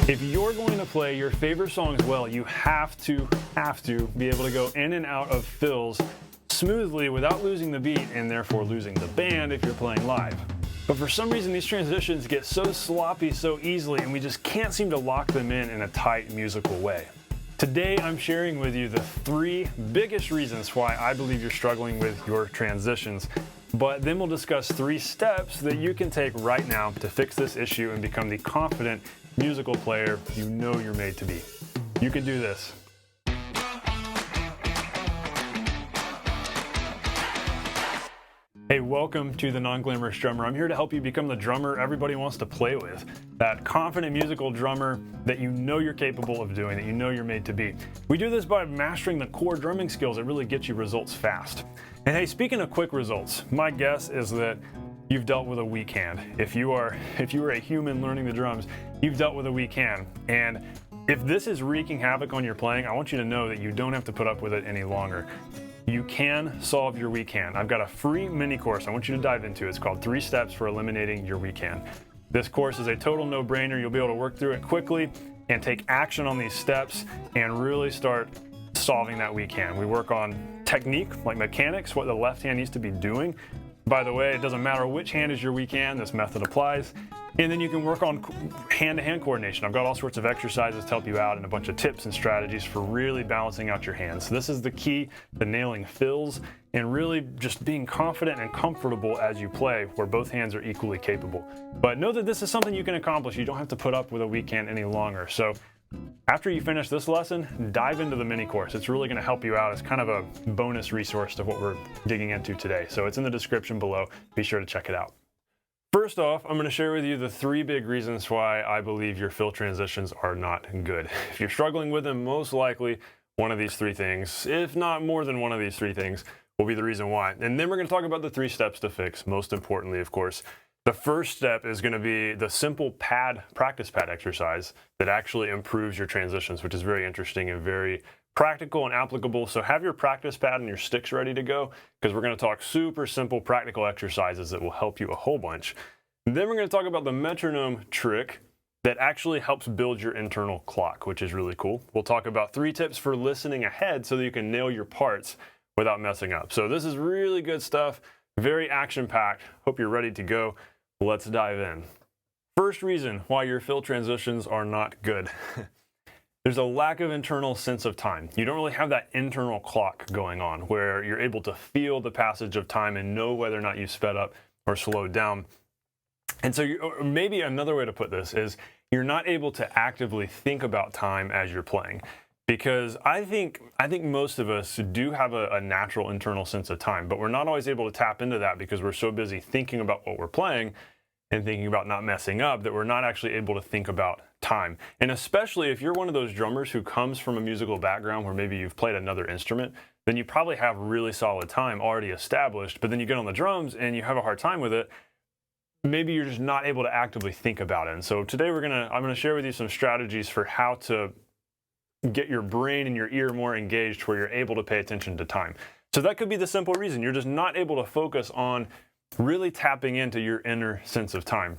If you're going to play your favorite songs well, you have to be able to go in and out of fills smoothly without losing the beat and therefore losing the band if you're playing live. But for some reason, these transitions get so sloppy so easily and we just can't seem to lock them in a tight musical way. Today, I'm sharing with you the 3 biggest reasons why I believe you're struggling with your transitions. But then we'll discuss 3 steps that you can take right now to fix this issue and become the confident musical player you know you're made to be. You can do this. Hey, welcome to the Non-Glamorous Drummer. I'm here to help you become the drummer everybody wants to play with. That confident musical drummer that you know you're capable of doing, that you know you're made to be. We do this by mastering the core drumming skills that really get you results fast. And hey, speaking of quick results, my guess is that you've dealt with a weak hand. If you are a human learning the drums, you've dealt with a weak hand. And if this is wreaking havoc on your playing, I want you to know that you don't have to put up with it any longer. You can solve your weak hand. I've got a free mini course I want you to dive into. It's called 3 Steps for Eliminating Your Weak Hand. This course is a total no-brainer. You'll be able to work through it quickly and take action on these steps and really start solving that weak hand. We work on technique, like mechanics, what the left hand needs to be doing. By the way, it doesn't matter which hand is your weak hand, this method applies. And then you can work on hand-to-hand coordination. I've got all sorts of exercises to help you out and a bunch of tips and strategies for really balancing out your hands. So this is the key to nailing fills and really just being confident and comfortable as you play, where both hands are equally capable. But know that this is something you can accomplish. You don't have to put up with a weak hand any longer. So after you finish this lesson, dive into the mini course. It's really going to help you out as kind of a bonus resource to what we're digging into today. So it's in the description below. Be sure to check it out. First off, I'm going to share with you the 3 big reasons why I believe your fill transitions are not good. If you're struggling with them, most likely one of these 3 things, if not more than one of these 3 things, will be the reason why. And then we're going to talk about the 3 steps to fix. Most importantly, of course, the first step is going to be the simple practice pad exercise that actually improves your transitions, which is very interesting and very practical and applicable. So have your practice pad and your sticks ready to go, because we're going to talk super simple practical exercises that will help you a whole bunch. And then we're going to talk about the metronome trick that actually helps build your internal clock, which is really cool. We'll talk about 3 tips for listening ahead so that you can nail your parts without messing up. So this is really good stuff, very action-packed. Hope you're ready to go. Let's dive in. First reason why your fill transitions are not good. There's a lack of internal sense of time. You don't really have that internal clock going on where you're able to feel the passage of time and know whether or not you sped up or slowed down. And so maybe another way to put this is you're not able to actively think about time as you're playing. Because I think most of us do have a natural internal sense of time, but we're not always able to tap into that because we're so busy thinking about what we're playing and thinking about not messing up that we're not actually able to think about time. And especially if you're one of those drummers who comes from a musical background where maybe you've played another instrument, then you probably have really solid time already established, but then you get on the drums and you have a hard time with it. Maybe you're just not able to actively think about it. And so today I'm gonna share with you some strategies for how to get your brain and your ear more engaged where you're able to pay attention to time. So that could be the simple reason. You're just not able to focus on really tapping into your inner sense of time.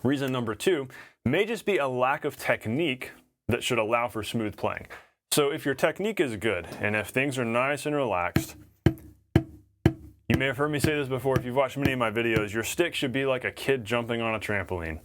Reason number 2 may just be a lack of technique that should allow for smooth playing. So if your technique is good and if things are nice and relaxed, you may have heard me say this before if you've watched many of my videos, your stick should be like a kid jumping on a trampoline.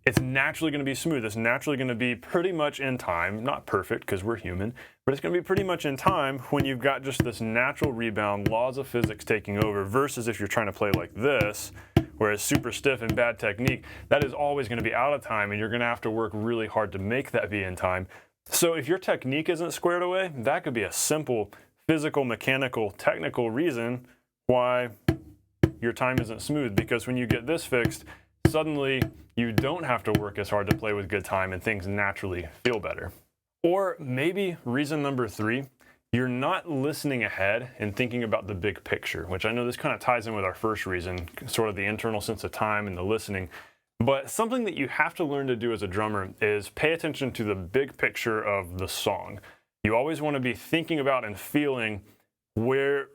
It's naturally going to be smooth. It's naturally going to be pretty much in time, not perfect because we're human, but it's going to be pretty much in time when you've got just this natural rebound, laws of physics taking over, versus if you're trying to play like this, where it's super stiff and bad technique, that is always going to be out of time and you're going to have to work really hard to make that be in time. So if your technique isn't squared away, that could be a simple physical, mechanical, technical reason why your time isn't smooth, because when you get this fixed, suddenly you don't have to work as hard to play with good time and things naturally feel better. Or maybe reason number 3, you're not listening ahead and thinking about the big picture, which I know this kind of ties in with our first reason, sort of the internal sense of time and the listening. But something that you have to learn to do as a drummer is pay attention to the big picture of the song. You always want to be thinking about and feeling where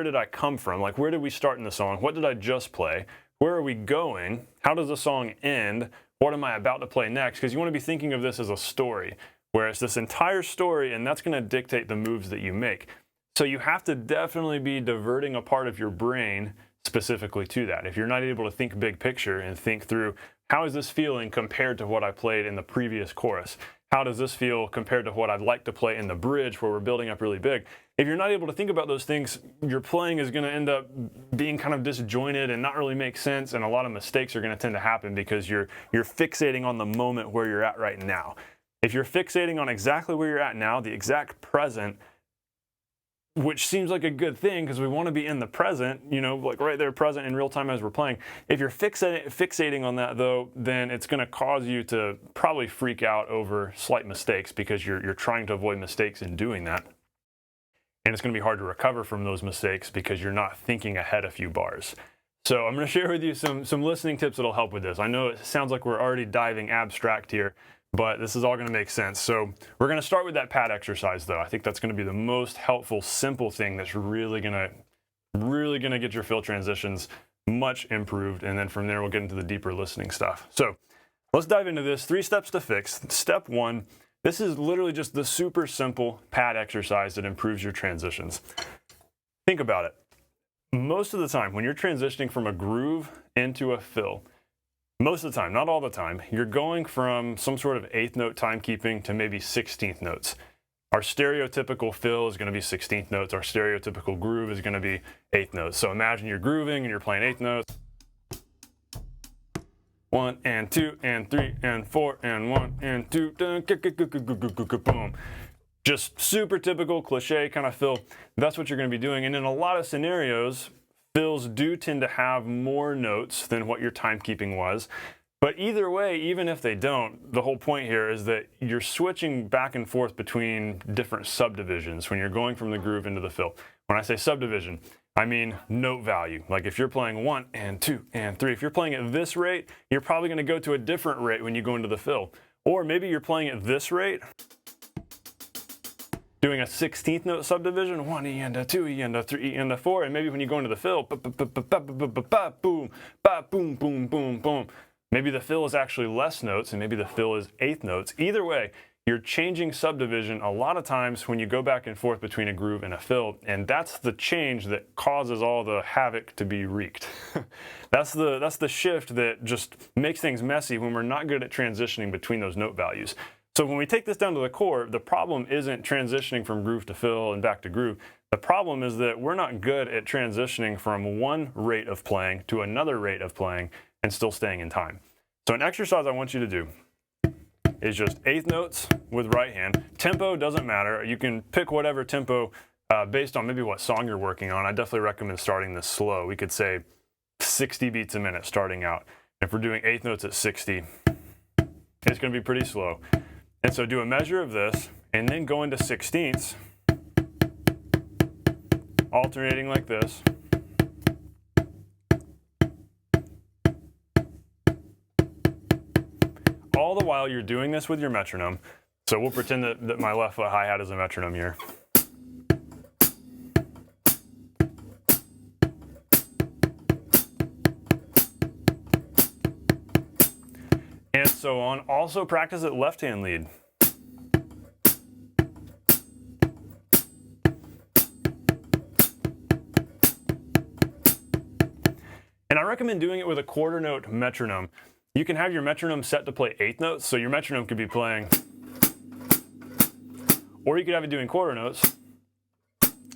did I come from? Like, where did we start in the song? What did I just play? Where are we going? How does the song end? what am I about to play next? Because you want to be thinking of this as a story, where it's this entire story, and that's going to dictate the moves that you make. So you have to definitely be diverting a part of your brain specifically to that. If you're not able to think big picture and think through, how is this feeling compared to what I played in the previous chorus? How does this feel compared to what I'd like to play in the bridge where we're building up really big? If you're not able to think about those things, your playing is going to end up being kind of disjointed and not really make sense, and a lot of mistakes are going to tend to happen because you're fixating on the moment where you're at right now. If you're fixating on exactly where you're at now, the exact present, which seems like a good thing because we want to be in the present, you know, like right there present in real time as we're playing. If you're fixating on that though, then it's going to cause you to probably freak out over slight mistakes because you're trying to avoid mistakes in doing that. And it's going to be hard to recover from those mistakes because you're not thinking ahead a few bars. So I'm going to share with you some listening tips that'll help with this. I know it sounds like we're already diving abstract here, but this is all going to make sense. So we're going to start with that pad exercise though. I think that's going to be the most helpful, simple thing that's really going to get your fill transitions much improved. And then from there, we'll get into the deeper listening stuff. So let's dive into this. 3 steps to fix. Step 1, this is literally just the super simple pad exercise that improves your transitions. Think about it. Most of the time, when you're transitioning from a groove into a fill, most of the time, not all the time, you're going from some sort of 8th note timekeeping to maybe 16th notes. Our stereotypical fill is going to be 16th notes. Our stereotypical groove is going to be 8th notes. So imagine you're grooving and you're playing 8th notes. 1 and 2 and 3 and 4 and 1 and 2. Boom. Just super typical cliche kind of fill. That's what you're going to be doing. And in a lot of scenarios, fills do tend to have more notes than what your timekeeping was. But either way, even if they don't, the whole point here is that you're switching back and forth between different subdivisions when you're going from the groove into the fill. When I say subdivision, I mean note value. Like if you're playing 1 and 2 and 3, if you're playing at this rate, you're probably going to go to a different rate when you go into the fill. Or maybe you're playing at this rate, doing a 16th note subdivision, 1 E and a 2 E and a 3 E and a 4, and maybe when you go into the fill, boom, boom, boom, boom, boom. Maybe the fill is actually less notes, and maybe the fill is 8th notes. Either way, you're changing subdivision a lot of times when you go back and forth between a groove and a fill, and that's the change that causes all the havoc to be wreaked. That's the shift that just makes things messy when we're not good at transitioning between those note values. So when we take this down to the core, the problem isn't transitioning from groove to fill and back to groove. The problem is that we're not good at transitioning from one rate of playing to another rate of playing and still staying in time. So an exercise I want you to do is just 8th notes with right hand. Tempo doesn't matter. You can pick whatever tempo based on maybe what song you're working on. I definitely recommend starting this slow. We could say 60 beats a minute starting out. If we're doing 8th notes at 60, it's going to be pretty slow. And so do a measure of this, and then go into 16ths, alternating like this. All the while you're doing this with your metronome. So we'll pretend that my left foot hi-hat is a metronome here. And so on. Also practice at left-hand lead. And I recommend doing it with a quarter note metronome. You can have your metronome set to play 8th notes, so your metronome could be playing, or you could have it doing quarter notes.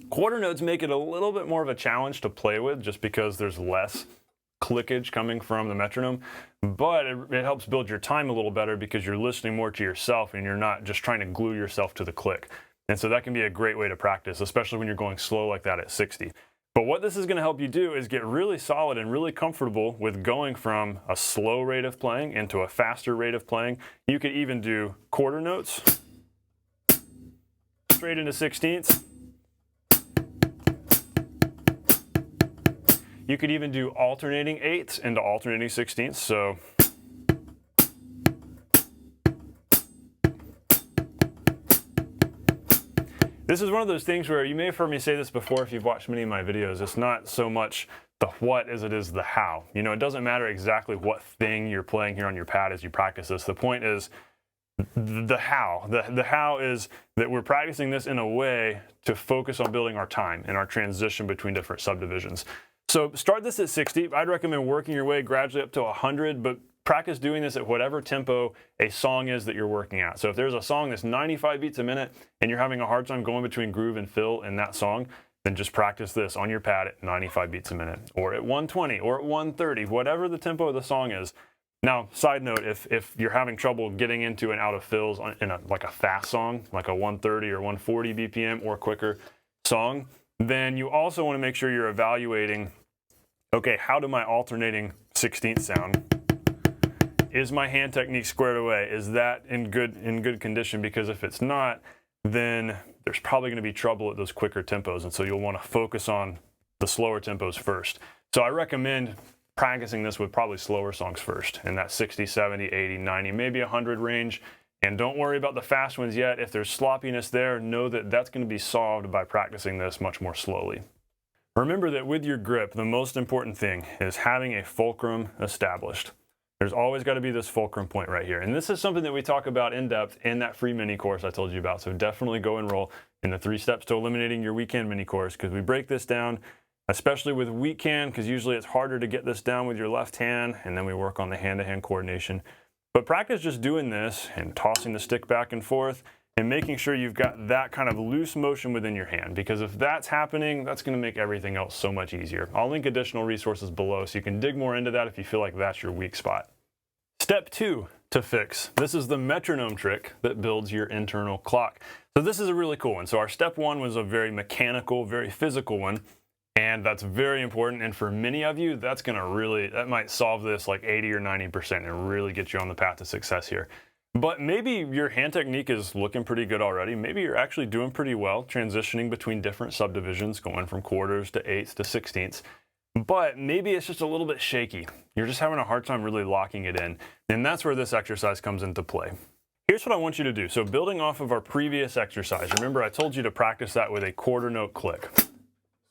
Quarter notes make it a little bit more of a challenge to play with just because there's less clickage coming from the metronome, but it helps build your time a little better because you're listening more to yourself and you're not just trying to glue yourself to the click. And so that can be a great way to practice, especially when you're going slow like that at 60. But what this is going to help you do is get really solid and really comfortable with going from a slow rate of playing into a faster rate of playing. You could even do quarter notes straight into 16ths. You could even do alternating 8ths into alternating 16ths. So this is one of those things where you may have heard me say this before if you've watched many of my videos. It's not so much the what as it is the how. You know, it doesn't matter exactly what thing you're playing here on your pad as you practice this. The point is the how. The how is that we're practicing this in a way to focus on building our time and our transition between different subdivisions. So start this at 60. I'd recommend working your way gradually up to 100, but practice doing this at whatever tempo a song is that you're working at. So if there's a song that's 95 beats a minute and you're having a hard time going between groove and fill in that song, then just practice this on your pad at 95 beats a minute, or at 120, or at 130, whatever the tempo of the song is. Now, side note, if you're having trouble getting into and out of fills in like a fast song, like a 130 or 140 BPM or quicker song, then you also want to make sure you're evaluating, okay, how do my alternating 16th sound? Is my hand technique squared away? Is that in good condition? Because if it's not, then there's probably going to be trouble at those quicker tempos, and so you'll want to focus on the slower tempos first. So I recommend practicing this with probably slower songs first, in that 60, 70, 80, 90, maybe 100 range. And don't worry about the fast ones yet. If there's sloppiness there, know that that's going to be solved by practicing this much more slowly. Remember that with your grip, the most important thing is having a fulcrum established. There's always got to be this fulcrum point right here. And this is something that we talk about in depth in that free mini course I told you about. So definitely go enroll in the 3 steps to eliminating your weak hand mini course, because we break this down, especially with weak hand, because usually it's harder to get this down with your left hand, and then we work on the hand-to-hand coordination. But practice just doing this and tossing the stick back and forth and making sure you've got that kind of loose motion within your hand, because if that's happening, that's going to make everything else so much easier. I'll link additional resources below so you can dig more into that if you feel like that's your weak spot. Step 2 to fix. This is the metronome trick that builds your internal clock. So this is a really cool one. So our step 1 was a very mechanical, very physical one, and that's very important. And for many of you, that might solve this like 80 or 90% and really get you on the path to success here. But maybe your hand technique is looking pretty good already. Maybe you're actually doing pretty well transitioning between different subdivisions, going from quarters to eighths to sixteenths. But maybe it's just a little bit shaky. You're just having a hard time really locking it in. And that's where this exercise comes into play. Here's what I want you to do. So building off of our previous exercise, remember I told you to practice that with a quarter note click.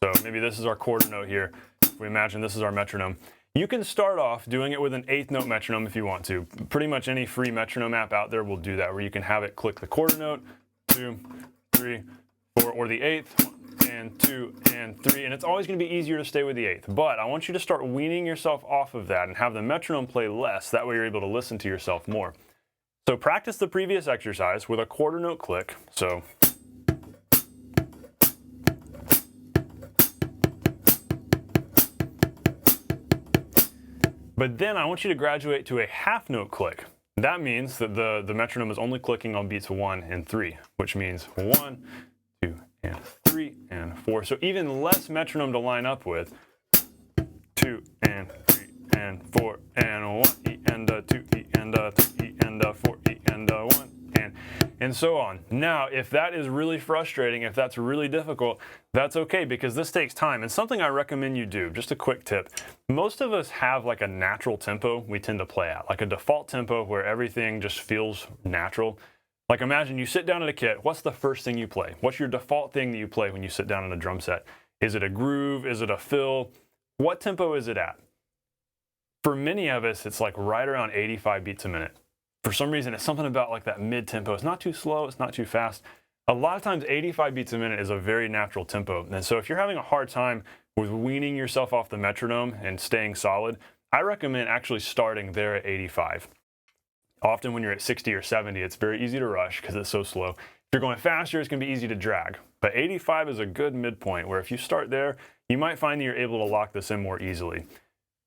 So maybe this is our quarter note here. If we imagine this is our metronome. You can start off doing it with an 8th note metronome if you want to. Pretty much any free metronome app out there will do that, where you can have it click the quarter note, 2, 3, 4, or the 8th, 1 and 2 and 3, and it's always going to be easier to stay with the 8th. But I want you to start weaning yourself off of that and have the metronome play less. That way you're able to listen to yourself more. So practice the previous exercise with a quarter note click. So but then I want you to graduate to a half note click. That means that the metronome is only clicking on beats 1 and 3, which means 1, 2, and 3, and 4. So even less metronome to line up with. 2, and 3, and 4, and 1, E, and 2, E, and 3, E, and 4, E, and 1, and so on. Now, if that is really frustrating, if that's really difficult, that's okay, because this takes time. And something I recommend you do, just a quick tip, most of us have like a natural tempo we tend to play at, like a default tempo where everything just feels natural. Like imagine you sit down at a kit, what's the first thing you play? What's your default thing that you play when you sit down in a drum set? Is it a groove? Is it a fill? What tempo is it at? For many of us, it's like right around 85 beats a minute. For some reason, it's something about like that mid-tempo. It's not too slow, it's not too fast. A lot of times 85 beats a minute is a very natural tempo. And so if you're having a hard time with weaning yourself off the metronome and staying solid, I recommend actually starting there at 85. Often when you're at 60 or 70, it's very easy to rush because it's so slow. If you're going faster, it's going to be easy to drag. But 85 is a good midpoint where if you start there, you might find that you're able to lock this in more easily.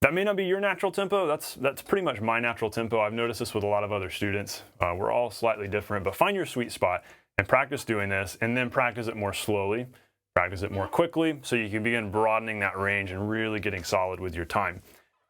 That may not be your natural tempo. That's pretty much my natural tempo. I've noticed this with a lot of other students. We're all slightly different, but find your sweet spot and practice doing this, and then practice it more slowly, practice it more quickly, so you can begin broadening that range and really getting solid with your time.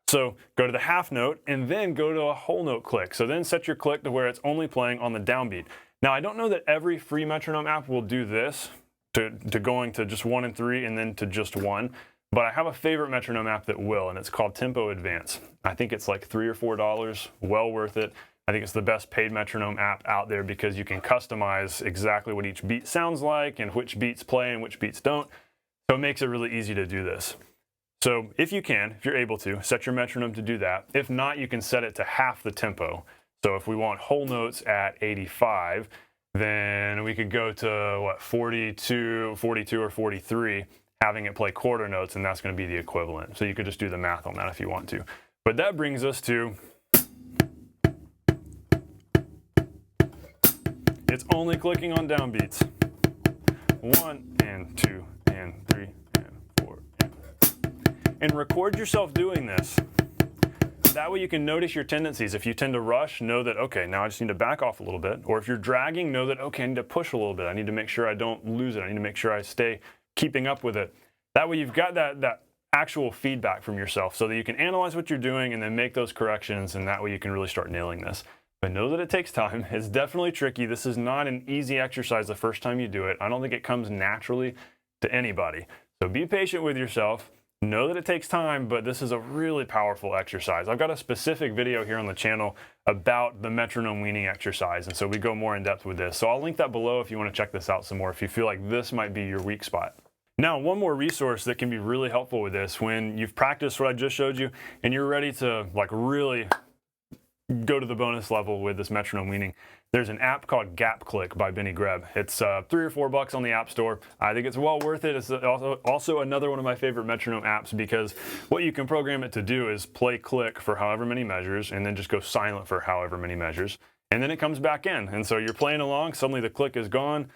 So go to the half note and then go to a whole note click. So then set your click to where it's only playing on the downbeat. Now I don't know that every free metronome app will do this, to going to just 1 and 3 and then to just 1. But I have a favorite metronome app that will, and it's called Tempo Advance. I think it's like $3 or $4, well worth it. I think it's the best paid metronome app out there because you can customize exactly what each beat sounds like and which beats play and which beats don't. So it makes it really easy to do this. So if you can, if you're able to, set your metronome to do that. If not, you can set it to half the tempo. So if we want whole notes at 85, then we could go to what, 42 or 43, having it play quarter notes, and that's going to be the equivalent. So you could just do the math on that if you want to. But that brings us to, it's only clicking on downbeats. 1 and 2 and 3 and 4. And record yourself doing this. That way you can notice your tendencies. If you tend to rush, know that, okay, now I just need to back off a little bit. Or if you're dragging, know that, okay, I need to push a little bit. I need to make sure I don't lose it. I need to make sure I stay keeping up with it. That way you've got that actual feedback from yourself so that you can analyze what you're doing and then make those corrections, and that way you can really start nailing this. But know that it takes time. It's definitely tricky. This is not an easy exercise the first time you do it. I don't think it comes naturally to anybody. So be patient with yourself. Know that it takes time, but this is a really powerful exercise. I've got a specific video here on the channel about the metronome weaning exercise, and so we go more in depth with this. So I'll link that below if you want to check this out some more, if you feel like this might be your weak spot. Now, one more resource that can be really helpful with this, when you've practiced what I just showed you and you're ready to really go to the bonus level with this metronome weaning, there's an app called Gap Click by Benny Greb. It's $3 or $4 on the App Store. I think it's well worth it. It's also another one of my favorite metronome apps, because what you can program it to do is play click for however many measures and then just go silent for however many measures. And then it comes back in. And so you're playing along, suddenly the click is gone.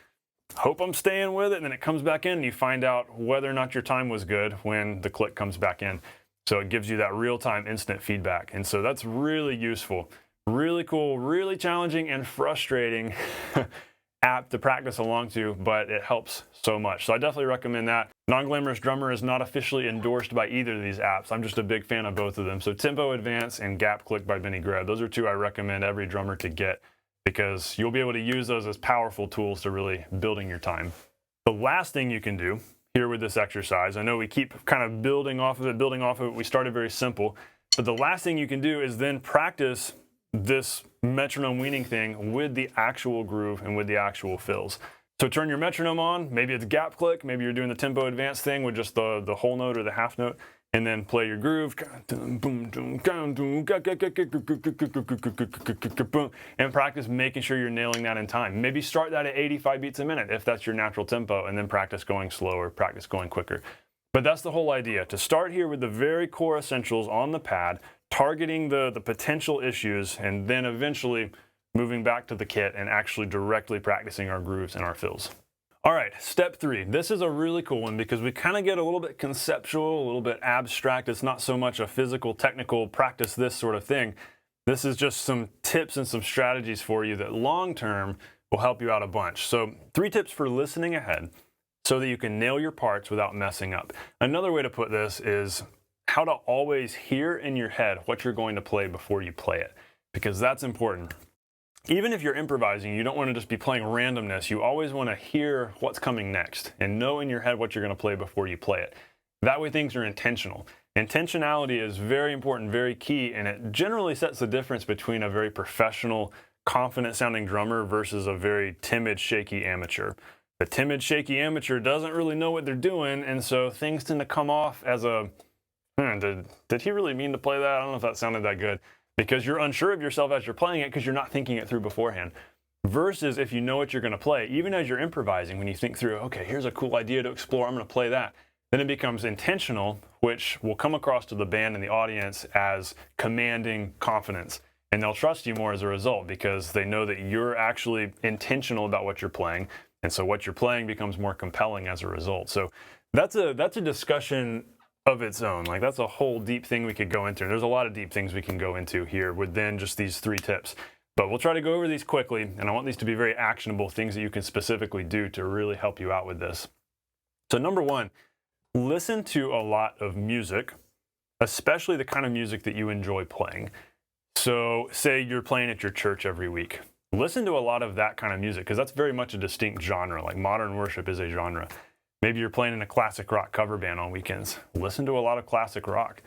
Hope I'm staying with it. And then it comes back in and you find out whether or not your time was good when the click comes back in. So it gives you that real-time instant feedback. And so that's really useful. Really cool, really challenging and frustrating app to practice along to, but it helps so much. So I definitely recommend that. Non-Glamorous Drummer is not officially endorsed by either of these apps. I'm just a big fan of both of them. So Tempo Advance and Gap Click by Benny Greb. Those are two I recommend every drummer to get, because you'll be able to use those as powerful tools to really building your time. The last thing you can do here with this exercise, I know we keep kind of building off of it. We started very simple, but the last thing you can do is then practice this metronome weaning thing with the actual groove and with the actual fills. So turn your metronome on, maybe it's Gap Click, maybe you're doing the Tempo Advance thing with just the whole note or the half note, and then play your groove, and practice making sure you're nailing that in time. Maybe start that at 85 beats a minute if that's your natural tempo, and then practice going slower, practice going quicker. But that's the whole idea, to start here with the very core essentials on the pad, targeting the potential issues, and then eventually moving back to the kit and actually directly practicing our grooves and our fills. All right, step 3. This is a really cool one because we kind of get a little bit conceptual, a little bit abstract. It's not so much a physical, technical, practice this sort of thing. This is just some tips and some strategies for you that long-term will help you out a bunch. So 3 tips for listening ahead so that you can nail your parts without messing up. Another way to put this is how to always hear in your head what you're going to play before you play it, because that's important. Even if you're improvising, you don't want to just be playing randomness. You always want to hear what's coming next and know in your head what you're going to play before you play it. That way things are intentional. Intentionality is very important, very key, and it generally sets the difference between a very professional, confident-sounding drummer versus a very timid, shaky amateur. The timid, shaky amateur doesn't really know what they're doing, and so things tend to come off as a, did he really mean to play that? I don't know if that sounded that good. Because you're unsure of yourself as you're playing it because you're not thinking it through beforehand. Versus if you know what you're going to play, even as you're improvising, when you think through, okay, here's a cool idea to explore, I'm going to play that. Then it becomes intentional, which will come across to the band and the audience as commanding confidence. And they'll trust you more as a result because they know that you're actually intentional about what you're playing. And so what you're playing becomes more compelling as a result. So that's a discussion of its own. Like, that's a whole deep thing we could go into. There's a lot of deep things we can go into here within just these 3 tips. But we'll try to go over these quickly, and I want these to be very actionable things that you can specifically do to really help you out with this. So number 1, listen to a lot of music, especially the kind of music that you enjoy playing. So say you're playing at your church every week. Listen to a lot of that kind of music, because that's very much a distinct genre. Like, modern worship is a genre. Maybe you're playing in a classic rock cover band on weekends. Listen to a lot of classic rock.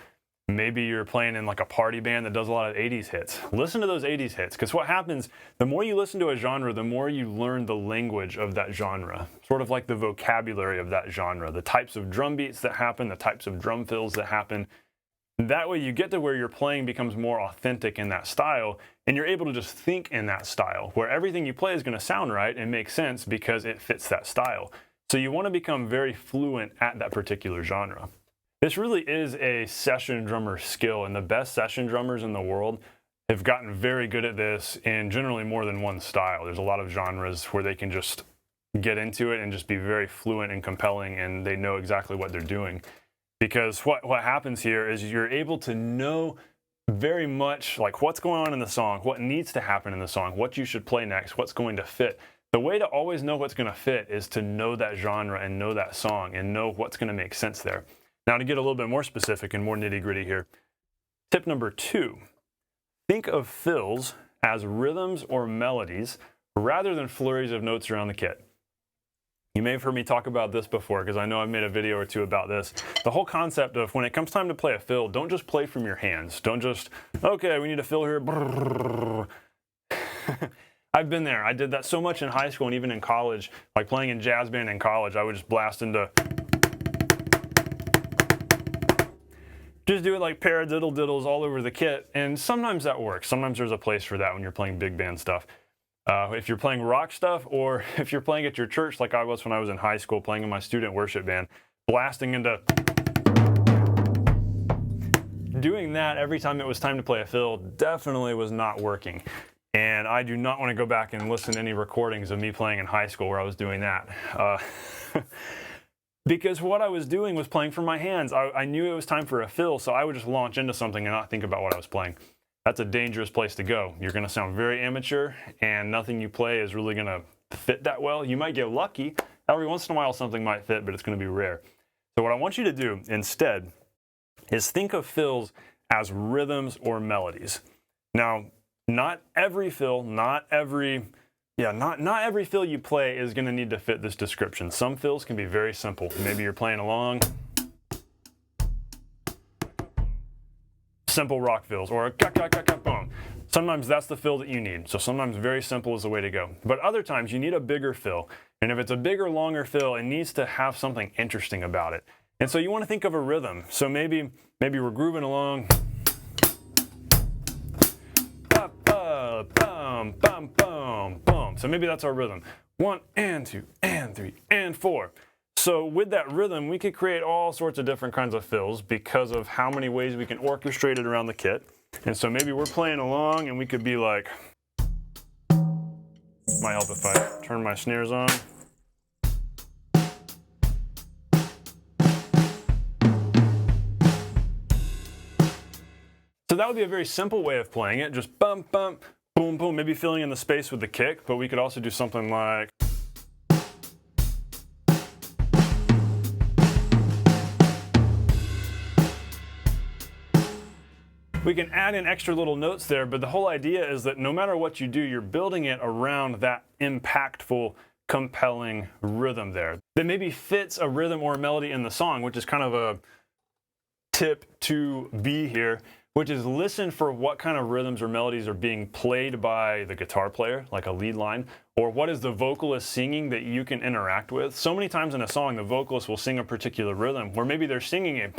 Maybe you're playing in like a party band that does a lot of 80s hits. Listen to those 80s hits, because what happens, the more you listen to a genre, the more you learn the language of that genre, sort of like the vocabulary of that genre, the types of drum beats that happen, the types of drum fills that happen. That way you get to where your playing becomes more authentic in that style, and you're able to just think in that style, where everything you play is going to sound right and make sense because it fits that style. So you want to become very fluent at that particular genre. This really is a session drummer skill, and the best session drummers in the world have gotten very good at this in generally more than one style. There's a lot of genres where they can just get into it and just be very fluent and compelling, and they know exactly what they're doing. Because what happens here is you're able to know very much like what's going on in the song, what needs to happen in the song, what you should play next, what's going to fit. The way to always know what's going to fit is to know that genre and know that song and know what's going to make sense there. Now, to get a little bit more specific and more nitty-gritty here, tip number 2, think of fills as rhythms or melodies rather than flurries of notes around the kit. You may have heard me talk about this before, because I know I've made a video or two about this. The whole concept of when it comes time to play a fill, don't just play from your hands. Don't just, okay, we need a fill here. I've been there. I did that so much in high school and even in college, like playing in jazz band in college, I would just blast into, just do it like paradiddle-diddles all over the kit, and sometimes that works. Sometimes there's a place for that when you're playing big band stuff. If you're playing rock stuff, or if you're playing at your church like I was when I was in high school, playing in my student worship band, blasting into... Doing that every time it was time to play a fill definitely was not working. And I do not want to go back and listen to any recordings of me playing in high school where I was doing that. Because what I was doing was playing from my hands. I knew it was time for a fill, so I would just launch into something and not think about what I was playing. That's a dangerous place to go. You're going to sound very amateur, and nothing you play is really going to fit that well. You might get lucky. Every once in a while something might fit, but it's going to be rare. So what I want you to do instead is think of fills as rhythms or melodies. Now, not every fill, not every fill you play is going to need to fit this description. Some fills can be very simple. Maybe you're playing along, simple rock fills, or a boom. Sometimes that's the fill that you need. So sometimes very simple is the way to go. But other times you need a bigger fill. And if it's a bigger, longer fill, it needs to have something interesting about it. And so you want to think of a rhythm. So maybe we're grooving along. Bum, bum, bum, bum. So maybe that's our rhythm. 1 and 2 and 3 and 4. So with that rhythm, we could create all sorts of different kinds of fills because of how many ways we can orchestrate it around the kit. And so maybe we're playing along and we could be like, might help if I turn my snares on. So that would be a very simple way of playing it, just bump, bump, boom, boom, maybe filling in the space with the kick, but we could also do something like... We can add in extra little notes there, but the whole idea is that no matter what you do, you're building it around that impactful, compelling rhythm there that maybe fits a rhythm or a melody in the song, which is kind of a tip to be here, which is listen for what kind of rhythms or melodies are being played by the guitar player, like a lead line, or what is the vocalist singing that you can interact with. So many times in a song, the vocalist will sing a particular rhythm, where maybe they're singing it,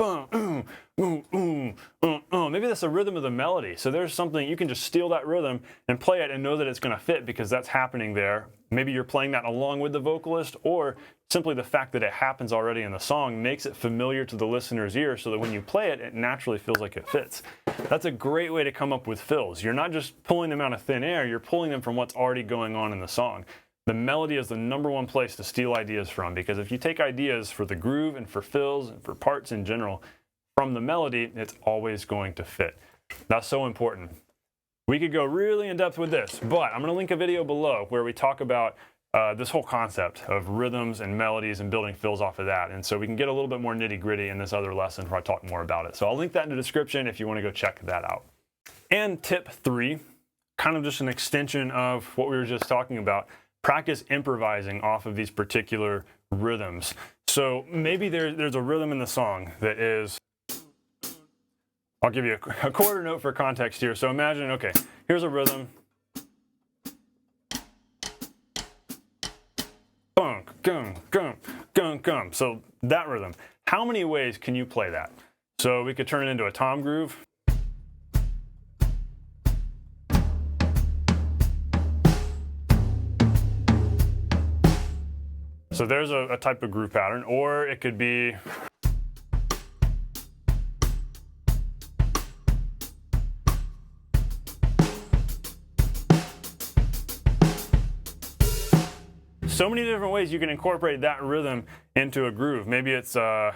maybe that's the rhythm of the melody. So there's something, you can just steal that rhythm and play it and know that it's going to fit because that's happening there. Maybe you're playing that along with the vocalist, or simply the fact that it happens already in the song makes it familiar to the listener's ear so that when you play it, it naturally feels like it fits. That's a great way to come up with fills. You're not just pulling them out of thin air, you're pulling them from what's already going on in the song. The melody is the #1 place to steal ideas from, because if you take ideas for the groove and for fills and for parts in general from the melody, it's always going to fit. That's so important. We could go really in depth with this, but I'm going to link a video below where we talk about this whole concept of rhythms and melodies and building fills off of that. And so we can get a little bit more nitty gritty in this other lesson where I talk more about it. So I'll link that in the description if you want to go check that out. And tip 3, kind of just an extension of what we were just talking about, practice improvising off of these particular rhythms. So maybe there's a rhythm in the song that is I'll give you a quarter note for context here. So imagine, okay, here's a rhythm. Gunk, gunk, gunk, gunk, gunk. So that rhythm, how many ways can you play that? So we could turn it into a tom groove. So there's a type of groove pattern, or it could be so many different ways you can incorporate that rhythm into a groove. Maybe it's and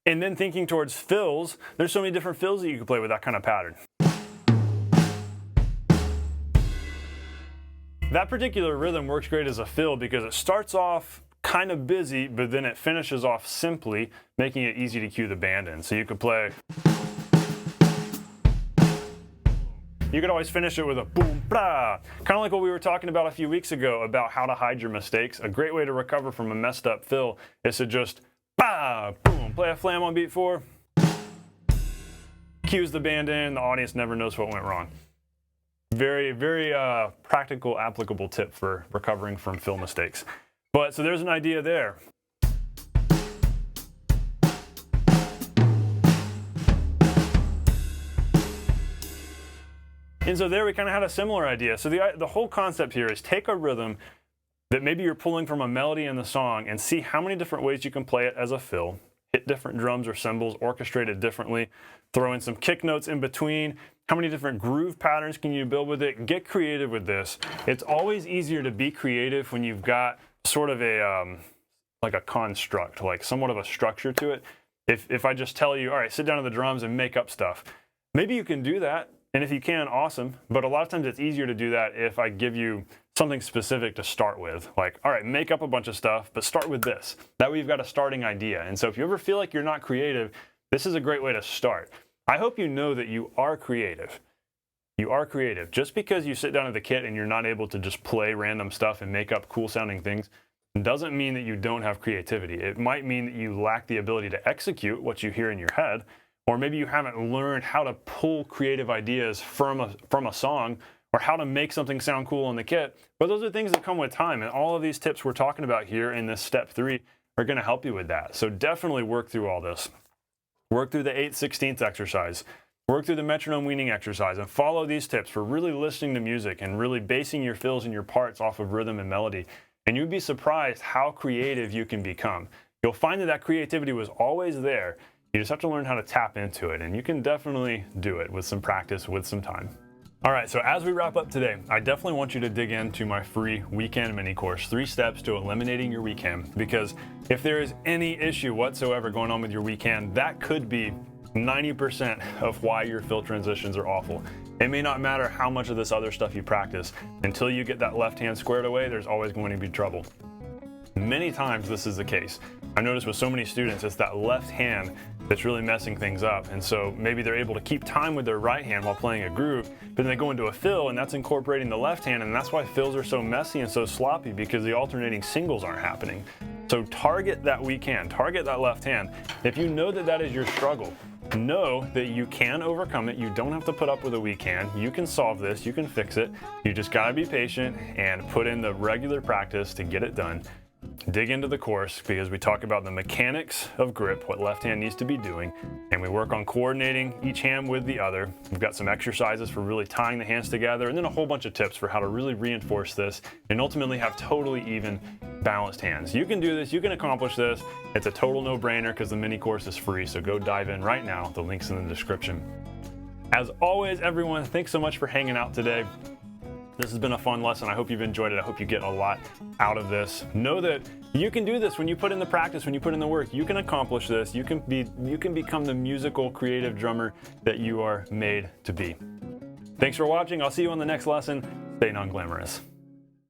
then thinking towards fills, there's so many different fills that you can play with that kind of pattern. That particular rhythm works great as a fill because it starts off kind of busy, but then it finishes off simply, making it easy to cue the band in. So you could play. You could always finish it with a boom, blah. Kind of like what we were talking about a few weeks ago about how to hide your mistakes. A great way to recover from a messed up fill is to just, bah, boom, play a flam on beat 4, cues the band in, the audience never knows what went wrong. Very, very practical, applicable tip for recovering from fill mistakes. But so there's an idea there. And so there we kind of had a similar idea. So the whole concept here is take a rhythm that maybe you're pulling from a melody in the song and see how many different ways you can play it as a fill. Hit different drums or cymbals, orchestrate it differently, throw in some kick notes in between. How many different groove patterns can you build with it? Get creative with this. It's always easier to be creative when you've got sort of a like a construct, like somewhat of a structure to it. If I just tell you, all right, sit down to the drums and make up stuff, maybe you can do that. And if you can, awesome. But a lot of times it's easier to do that if I give you something specific to start with. Like, all right, make up a bunch of stuff, but start with this. That way you've got a starting idea. And so if you ever feel like you're not creative, this is a great way to start. I hope you know that you are creative. You are creative. Just because you sit down at the kit and you're not able to just play random stuff and make up cool sounding things doesn't mean that you don't have creativity. It might mean that you lack the ability to execute what you hear in your head, or maybe you haven't learned how to pull creative ideas from a song, or how to make something sound cool on the kit. But those are things that come with time, and all of these tips we're talking about here in this step 3 are going to help you with that. So definitely work through all this. Work through the 8/16 exercise. Work through the metronome weaning exercise, and follow these tips for really listening to music and really basing your fills and your parts off of rhythm and melody. And you'd be surprised how creative you can become. You'll find that creativity was always there. You just have to learn how to tap into it, and you can definitely do it with some practice, with some time. All right, so as we wrap up today, I definitely want you to dig into my free weekend mini course, 3 steps to eliminating your weekend, because if there is any issue whatsoever going on with your weekend, that could be 90% of why your fill transitions are awful. It may not matter how much of this other stuff you practice. Until you get that left hand squared away, there's always going to be trouble. Many times this is the case. I've noticed with so many students, it's that left hand that's really messing things up. And so maybe they're able to keep time with their right hand while playing a groove, but then they go into a fill and that's incorporating the left hand, and that's why fills are so messy and so sloppy, because the alternating singles aren't happening. So target that weak hand, target that left hand. If you know that that is your struggle, know that you can overcome it. You don't have to put up with a weak hand. You can solve this, you can fix it. You just gotta be patient and put in the regular practice to get it done. Dig into the course, because we talk about the mechanics of grip, what left hand needs to be doing, and we work on coordinating each hand with the other. We've got some exercises for really tying the hands together, and then a whole bunch of tips for how to really reinforce this and ultimately have totally even, balanced hands. You can do this, you can accomplish this. It's a total no-brainer because the mini course is free, so go dive in right now. The link's in the description. As always, everyone, thanks so much for hanging out today. This has been a fun lesson. I hope you've enjoyed it. I hope you get a lot out of this. Know that you can do this when you put in the practice, when you put in the work. You can accomplish this. You can become the musical, creative drummer that you are made to be. Thanks for watching. I'll see you on the next lesson. Stay non-glamorous.